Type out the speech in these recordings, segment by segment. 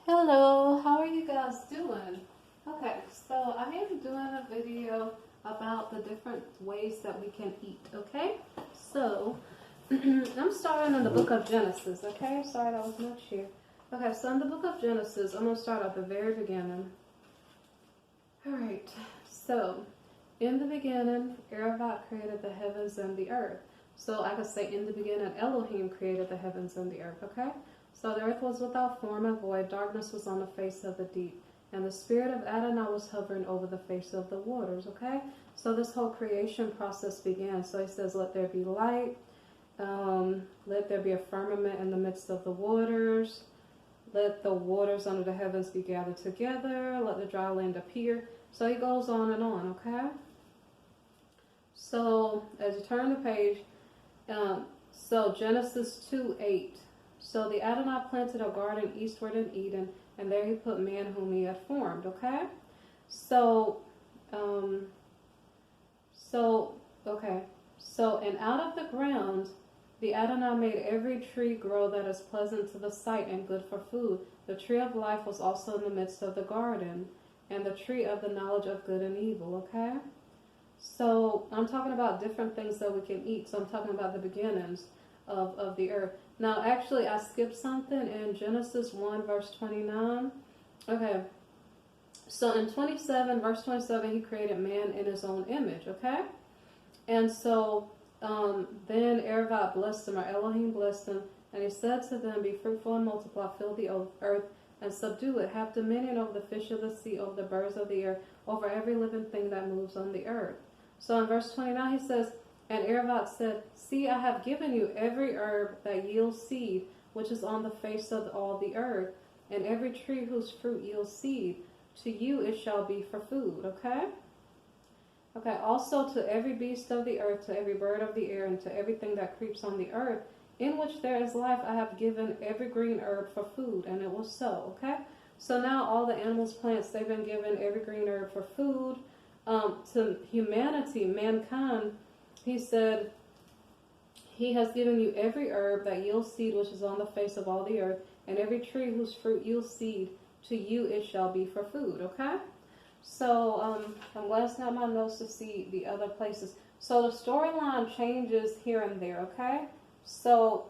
Hello, how are you guys doing? Okay, so I am doing a video about the different ways that we can eat, okay? So, I'm starting in the book of Genesis, okay? Sorry, that was my chair. Okay, so in the book of Genesis, I'm going to start at the very beginning. Alright, so, in the beginning, Erevot created the heavens and the earth. So I could say in the beginning, Elohim created the heavens and the earth, okay? So the earth was without form and void, darkness was on the face of the deep, and the spirit of Adonai was hovering over the face of the waters, okay? So this whole creation process began. So he says, let there be light, let there be a firmament in the midst of the waters, let the waters under the heavens be gathered together, let the dry land appear. So he goes on and on, okay? So as you turn the page, so Genesis 2:8. So the Adonai planted a garden eastward in Eden, and there he put man whom he had formed, okay? So, and out of the ground, the Adonai made every tree grow that is pleasant to the sight and good for food. The tree of life was also in the midst of the garden, and the tree of the knowledge of good and evil, okay? So I'm talking about different things that we can eat. So I'm talking about the beginnings of the earth. Now, actually, I skipped something in Genesis 1, verse 29. Okay. So in 27, verse 27, he created man in his own image, okay? And so then Erevot blessed them, or Elohim blessed them, and he said to them, be fruitful and multiply, fill the earth and subdue it. Have dominion over the fish of the sea, over the birds of the air, over every living thing that moves on the earth. So in verse 29, he says, and Erevot said, see, I have given you every herb that yields seed, which is on the face of all the earth, and every tree whose fruit yields seed. To you it shall be for food, okay? Okay, also to every beast of the earth, to every bird of the air, and to everything that creeps on the earth, in which there is life, I have given every green herb for food, and it was so, okay? So now all the animals, plants, they've been given every green herb for food. To humanity, mankind, he said, he has given you every herb that yields seed, which is on the face of all the earth, and every tree whose fruit yields seed, to you it shall be for food, okay? So I'm glancing at my notes to see the other places. So the storyline changes here and there, okay? So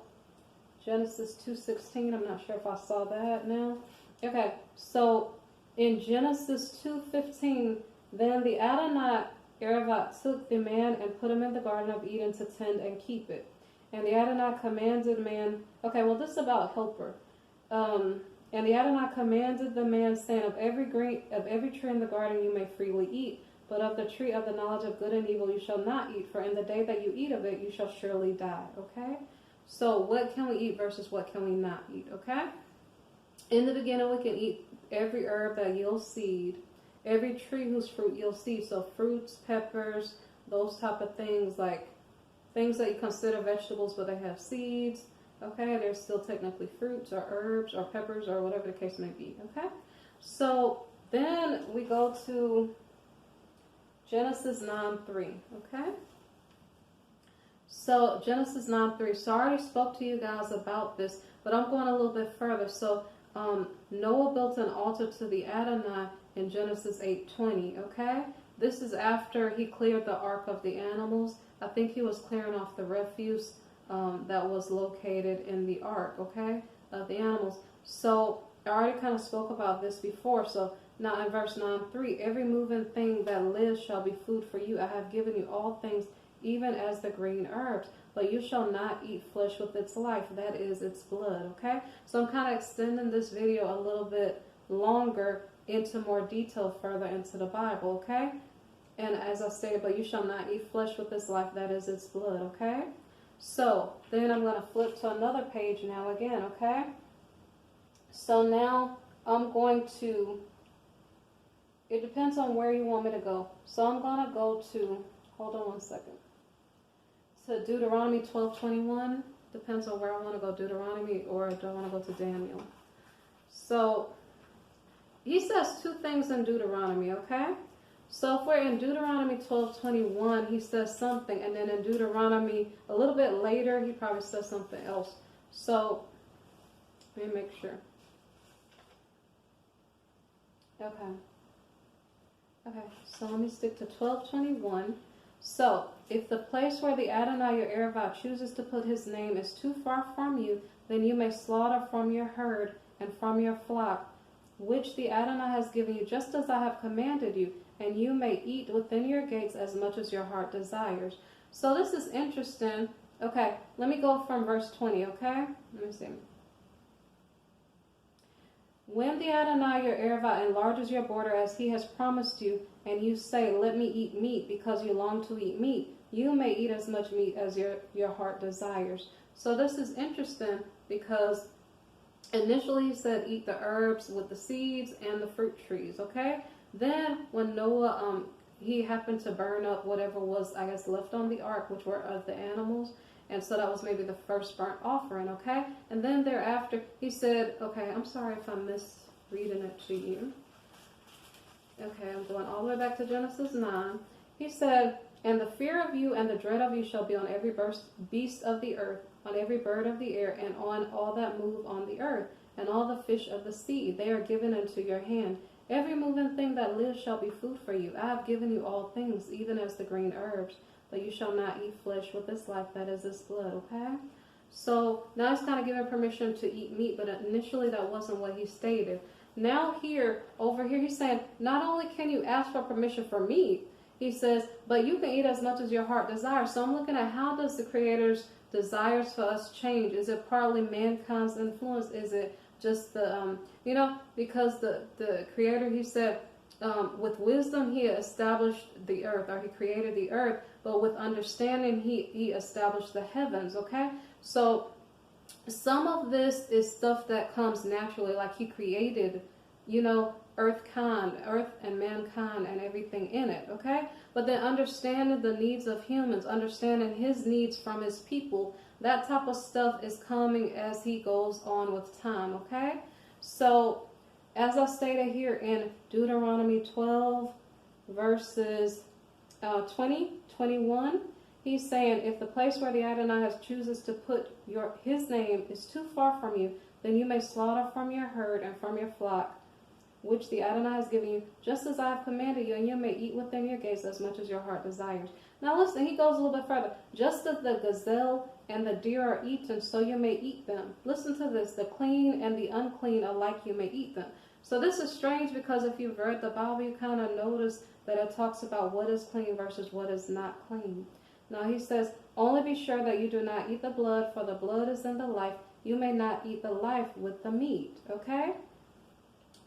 Genesis 2:16, I'm not sure if I saw that now. Okay, so in Genesis 2:15, then the Adonai Erevot took the man and put him in the Garden of Eden to tend and keep it. And the Adonai commanded man, okay, well this is about helper. And the Adonai commanded the man, saying, of every tree in the garden you may freely eat, but of the tree of the knowledge of good and evil you shall not eat, for in the day that you eat of it you shall surely die, okay? So what can we eat versus what can we not eat, okay? In the beginning we can eat every herb that yields seed, every tree whose fruit yields seed, so fruits, peppers, those type of things, like things that you consider vegetables but they have seeds, okay? They're still technically fruits or herbs or peppers or whatever the case may be, okay? So then we go to Genesis 9:3, okay? So Genesis 9:3. So I already spoke to you guys about this, but I'm going a little bit further. So Noah built an altar to the Adonai in Genesis 8:20, okay? This is after he cleared the ark of the animals. I think he was clearing off the refuse that was located in the ark, okay, of the animals. So I already kind of spoke about this before. So now in verse 9:3, every moving thing that lives shall be food for you. I have given you all things, even as the green herbs, but you shall not eat flesh with its life, that is its blood, okay? So I'm kind of extending this video a little bit longer into more detail further into the Bible, okay? And as I stated, but you shall not eat flesh with its life, that is its blood, okay? So then I'm going to flip to another page now again, okay? So now I'm going to, it depends on where you want me to go. So I'm going to go to, hold on one second, to Deuteronomy 12:21. Depends on where I want to go, Deuteronomy, or do I want to go to Daniel? So he says two things in Deuteronomy, okay? So if we're in Deuteronomy 12:21, he says something, and then in Deuteronomy a little bit later, he probably says something else. So let me make sure. Okay. Okay. So let me stick to 12:21. So, if the place where the Adonai your Erevat chooses to put his name is too far from you, then you may slaughter from your herd and from your flock, which the Adonai has given you, just as I have commanded you, and you may eat within your gates as much as your heart desires. So this is interesting. Okay, let me go from verse 20, okay? Let me see. When the Adonai your Erevat enlarges your border as he has promised you, and you say, let me eat meat because you long to eat meat, you may eat as much meat as your heart desires. So this is interesting because initially he said eat the herbs with the seeds and the fruit trees, okay? Then when Noah, he happened to burn up whatever was, I guess, left on the ark, which were of the animals. And so that was maybe the first burnt offering, okay? And then thereafter, he said, okay, I'm sorry if I'm misreading it to you. Okay, I'm going all the way back to Genesis 9. He said, and the fear of you and the dread of you shall be on every beast of the earth, on every bird of the air, and on all that move on the earth, and all the fish of the sea. They are given into your hand. Every moving thing that lives shall be food for you. I have given you all things, even as the green herbs. But you shall not eat flesh with this life, that is this blood, okay? So now he's kind of given permission to eat meat, but initially that wasn't what he stated. Now over here, he's saying, not only can you ask for permission for meat, he says, but you can eat as much as your heart desires. So I'm looking at how does the Creator's desires for us change? Is it partly mankind's influence? Is it just the, because the Creator, he said, with wisdom he established the earth, or he created the earth, but with understanding he established the heavens, okay? So some of this is stuff that comes naturally, like he created, earth and mankind and everything in it, okay? But then understanding the needs of humans, understanding his needs from his people, that type of stuff is coming as he goes on with time, okay? So as I stated here in Deuteronomy 12, verses 20, 21, he's saying, if the place where the Adonai chooses to put his name is too far from you, then you may slaughter from your herd and from your flock, which the Adonai has given you, just as I have commanded you, and you may eat within your gates as much as your heart desires. Now listen, he goes a little bit further. Just as the gazelle and the deer are eaten, so you may eat them. Listen to this. The clean and the unclean alike you may eat them. So this is strange because if you've read the Bible, you kind of notice that it talks about what is clean versus what is not clean. Now he says, only be sure that you do not eat the blood, for the blood is in the life. You may not eat the life with the meat, okay?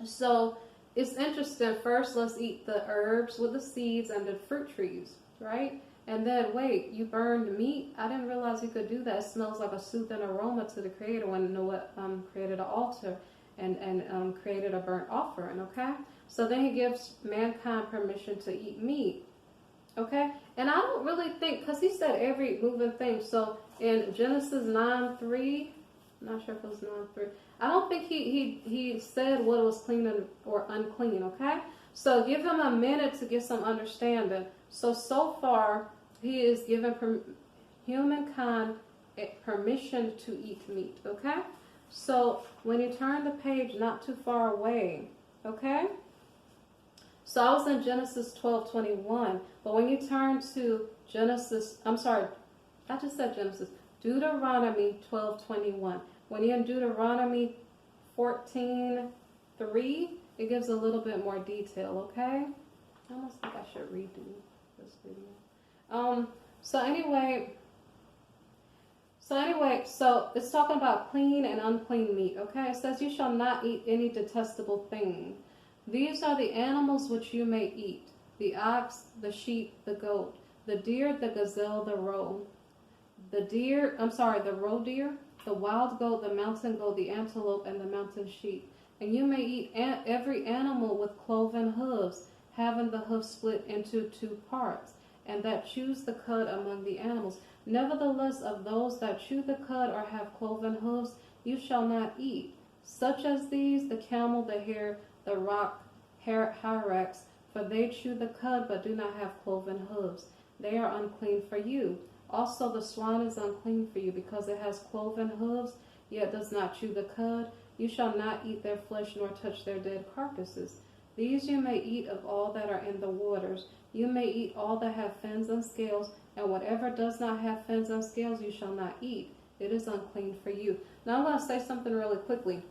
So it's interesting. First, let's eat the herbs with the seeds and the fruit trees, right? And then, wait, you burned meat? I didn't realize you could do that. It smells like a soothing aroma to the Creator when Noah created an altar and created a burnt offering, okay? So then he gives mankind permission to eat meat, okay? And I don't really think, because he said every moving thing. So in Genesis 9:3, I'm not sure if it was 9:3, I don't think he said what was clean or unclean, okay? So give him a minute to get some understanding. So far, he is giving humankind permission to eat meat, okay? So when you turn the page not too far away, okay? So I was in Genesis 12:21, but when you turn to Deuteronomy 12:21. When you're in Deuteronomy 14:3, it gives a little bit more detail, okay? I almost think I should redo this video. So it's talking about clean and unclean meat, okay? It says, you shall not eat any detestable thing. These are the animals which you may eat: the ox, the sheep, the goat, the deer, the gazelle, the roe. The roe deer, the wild goat, the mountain goat, the antelope, and the mountain sheep. And you may eat every animal with cloven hooves, having the hoof split into 2 parts, and that chews the cud among the animals. Nevertheless, of those that chew the cud or have cloven hooves, you shall not eat. Such as these, the camel, the hare, the rock hyrax, for they chew the cud but do not have cloven hooves. They are unclean for you. Also the swan is unclean for you, because it has cloven hooves, yet does not chew the cud. You shall not eat their flesh, nor touch their dead carcasses. These you may eat of all that are in the waters. You may eat all that have fins and scales, and whatever does not have fins and scales you shall not eat. It is unclean for you. Now I'm going to say something really quickly.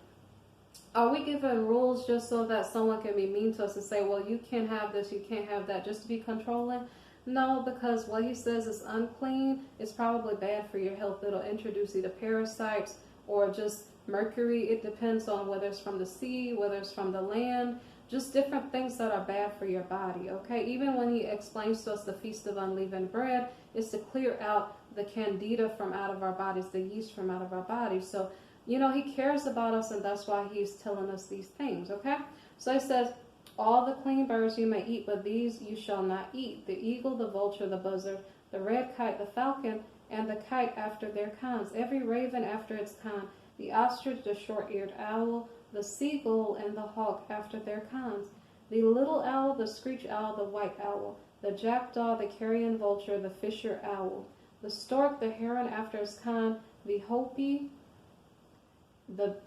Are we given rules just so that someone can be mean to us and say, well, you can't have this, you can't have that, just to be controlling? No, because what he says is unclean, it's probably bad for your health. It'll introduce either parasites or just mercury. It depends on whether it's from the sea, whether it's from the land, just different things that are bad for your body, okay? Even when he explains to us the Feast of Unleavened Bread, it's to clear out the candida from out of our bodies, the yeast from out of our bodies. So, you know, he cares about us, and that's why he's telling us these things, okay? So he says, all the clean birds you may eat, but these you shall not eat: the eagle, the vulture, the buzzard, the red kite, the falcon, and the kite after their kinds, every raven after its kind, the ostrich, the short-eared owl, the seagull, and the hawk after their kinds, the little owl, the screech owl, the white owl, the jackdaw, the carrion vulture, the fisher owl, the stork, the heron after its kind, the hopi,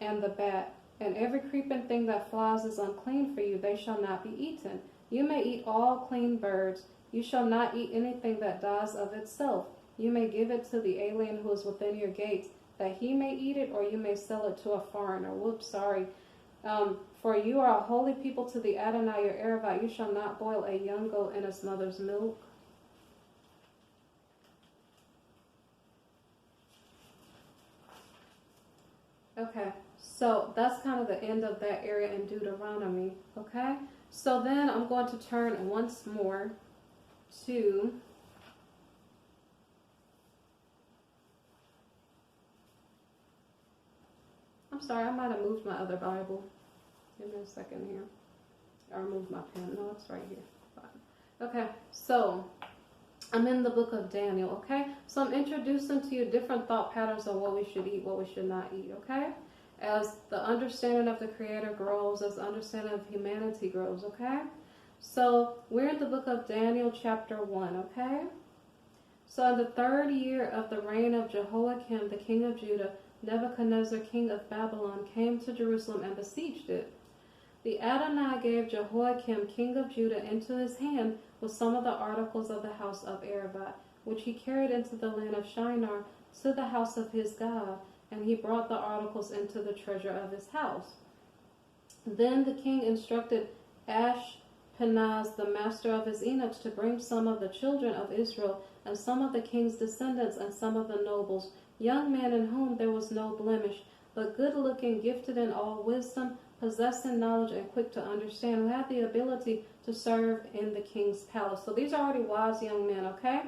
and the bat. And every creeping thing that flies is unclean for you. They shall not be eaten. You may eat all clean birds. You shall not eat anything that dies of itself. You may give it to the alien who is within your gates, that he may eat it, or you may sell it to a foreigner. Whoops, sorry. For you are a holy people to the Adonai your Erevat. You shall not boil a young goat in its mother's milk. Okay, so that's kind of the end of that area in Deuteronomy, okay? So then I'm going to turn once more to I'm sorry, I might have moved my other Bible. Give me a second here. I removed my pen. No, it's right here. Fine. Okay, so I'm in the book of Daniel, okay? So I'm introducing to you different thought patterns of what we should eat, what we should not eat, okay? As the understanding of the Creator grows, as the understanding of humanity grows, okay? So we're in the book of Daniel chapter 1, okay? So in the 3rd year of the reign of Jehoiakim, the king of Judah, Nebuchadnezzar, king of Babylon, came to Jerusalem and besieged it. The Adonai gave Jehoiakim, king of Judah, into his hand with some of the articles of the house of Erevat, which he carried into the land of Shinar to the house of his God, and he brought the articles into the treasure of his house. Then the king instructed Ashpenaz, the master of his eunuchs, to bring some of the children of Israel, and some of the king's descendants, and some of the nobles, young men in whom there was no blemish, but good-looking, gifted in all wisdom, possessing knowledge, and quick to understand, who had the ability to serve in the king's palace. So these are already wise young men, okay?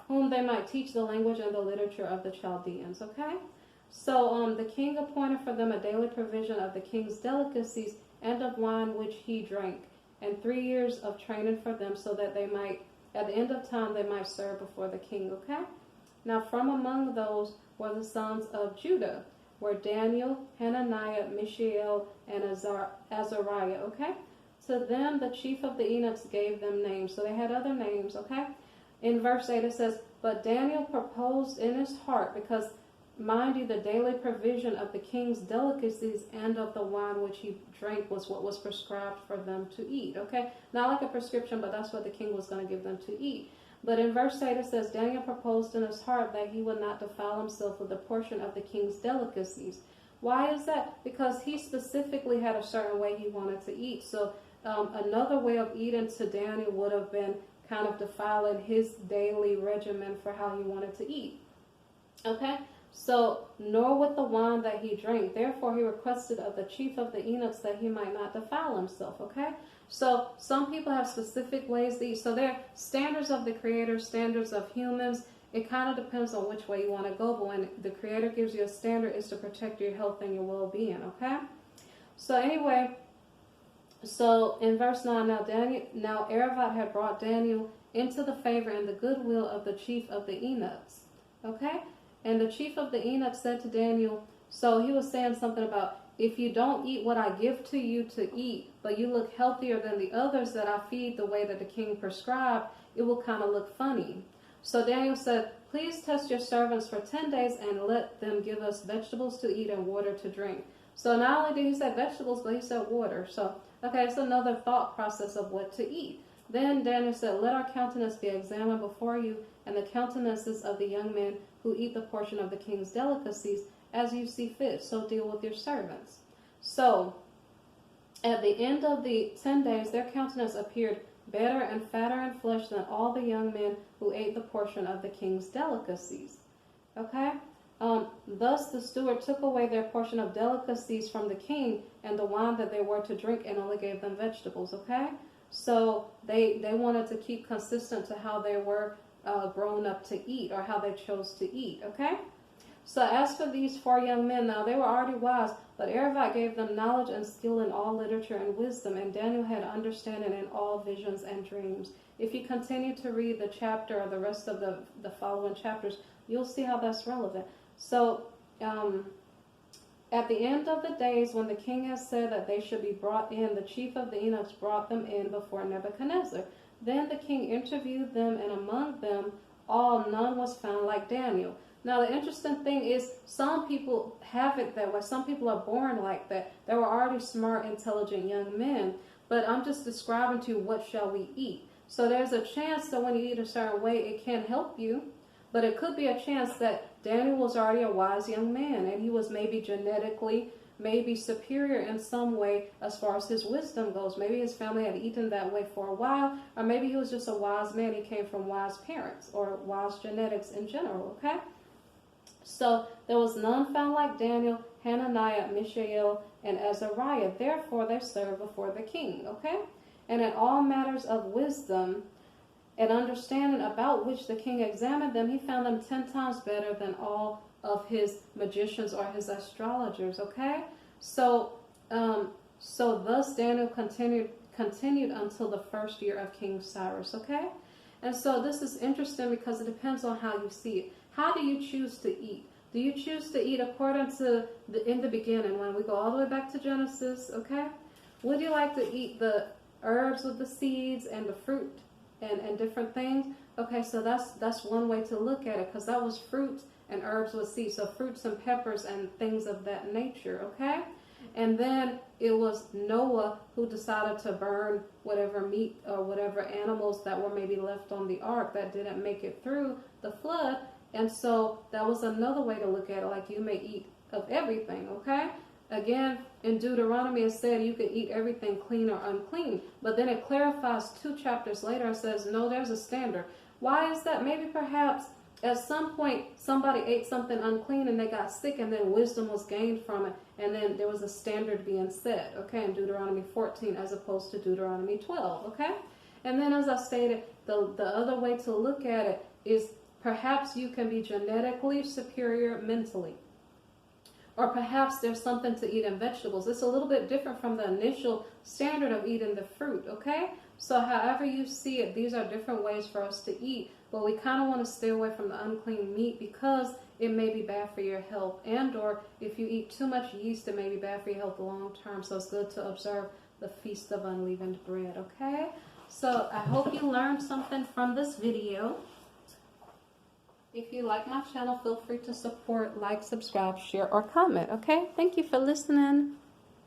Whom they might teach the language and the literature of the Chaldeans, okay? So the king appointed for them a daily provision of the king's delicacies and of wine which he drank, and 3 years of training for them, so that they might, at the end of time, they might serve before the king, okay? Now from among those were the sons of Judah, were Daniel, Hananiah, Mishael, and Azariah, okay? To them the chief of the eunuchs gave them names. So they had other names, okay? In verse 8 it says, but Daniel proposed in his heart, because, mind you, the daily provision of the king's delicacies and of the wine which he drank was what was prescribed for them to eat, okay? Not like a prescription, but that's what the king was going to give them to eat. But in verse 8 it says, Daniel proposed in his heart that he would not defile himself with a portion of the king's delicacies. Why is that? Because he specifically had a certain way he wanted to eat. So another way of eating to Daniel would have been kind of defiling his daily regimen for how he wanted to eat. Okay? So, nor with the wine that he drank. Therefore, he requested of the chief of the eunuchs that he might not defile himself. Okay? So, some people have specific ways to eat. So, they're standards of the Creator, standards of humans. It kind of depends on which way you want to go. But when the Creator gives you a standard, it's to protect your health and your well-being. Okay? So, anyway, so in verse 9, now Erevat had brought Daniel into the favor and the goodwill of the chief of the eunuchs. Okay? And the chief of the eunuchs said to Daniel, so he was saying something about, if you don't eat what I give to you to eat, but you look healthier than the others that I feed the way that the king prescribed, it will kind of look funny. So Daniel said, please test your servants for 10 days and let them give us vegetables to eat and water to drink. So not only did he say vegetables, but he said water. So, okay, it's another thought process of what to eat. Then Daniel said, let our countenance be examined before you, and the countenances of the young men who eat the portion of the king's delicacies, as you see fit. So deal with your servants. So, at the end of the 10 days, their countenance appeared better and fatter in flesh than all the young men who ate the portion of the king's delicacies. Okay? Thus the steward took away their portion of delicacies from the king and the wine that they were to drink, and only gave them vegetables. Okay? So they wanted to keep consistent to how they were grown up to eat, or how they chose to eat. Okay? So as for these 4 young men, now they were already wise, but Arivak gave them knowledge and skill in all literature and wisdom, and Daniel had understanding in all visions and dreams. If you continue to read the chapter or the rest of the following chapters, you'll see how that's relevant. So at the end of the days, when the king has said that they should be brought in, the chief of the eunuchs brought them in before Nebuchadnezzar. Then the king interviewed them, and among them all none was found like Daniel. Now, the interesting thing is, some people have it that way. Some people are born like that. They were already smart, intelligent young men. But I'm just describing to you, what shall we eat? So there's a chance that when you eat a certain way, it can help you. But it could be a chance that Daniel was already a wise young man, and he was maybe genetically maybe superior in some way as far as his wisdom goes. Maybe his family had eaten that way for a while, or maybe he was just a wise man. He came from wise parents or wise genetics in general, okay? So there was none found like Daniel, Hananiah, Mishael, and Azariah. Therefore they served before the king, okay? And in all matters of wisdom and understanding about which the king examined them, he found them 10 times better than all of his magicians or his astrologers, okay? So thus Daniel continued until the first year of King Cyrus, okay? And so this is interesting because it depends on how you see it. How do you choose to eat? Do you choose to eat according to in the beginning, when we go all the way back to Genesis, okay? Would you like to eat the herbs with the seeds and the fruit and different things? Okay, so that's one way to look at it, because that was fruit and herbs with seeds. So fruits and peppers and things of that nature, okay? And then it was Noah who decided to burn whatever meat or whatever animals that were maybe left on the ark that didn't make it through the flood. And so that was another way to look at it, like you may eat of everything, okay? Again, in Deuteronomy it said you can eat everything clean or unclean. But then it clarifies 2 chapters later and says, no, there's a standard. Why is that? Maybe perhaps at some point somebody ate something unclean and they got sick, and then wisdom was gained from it. And then there was a standard being set, okay, in Deuteronomy 14 as opposed to Deuteronomy 12, okay? And then as I stated, the other way to look at it is perhaps you can be genetically superior mentally. Or perhaps there's something to eat in vegetables. It's a little bit different from the initial standard of eating the fruit, okay? So however you see it, these are different ways for us to eat. But we kind of want to stay away from the unclean meat because it may be bad for your health. And or if you eat too much yeast, it may be bad for your health long term. So it's good to observe the Feast of Unleavened Bread, okay? So I hope you learned something from this video. If you like my channel, feel free to support, like, subscribe, share, or comment, okay? Thank you for listening.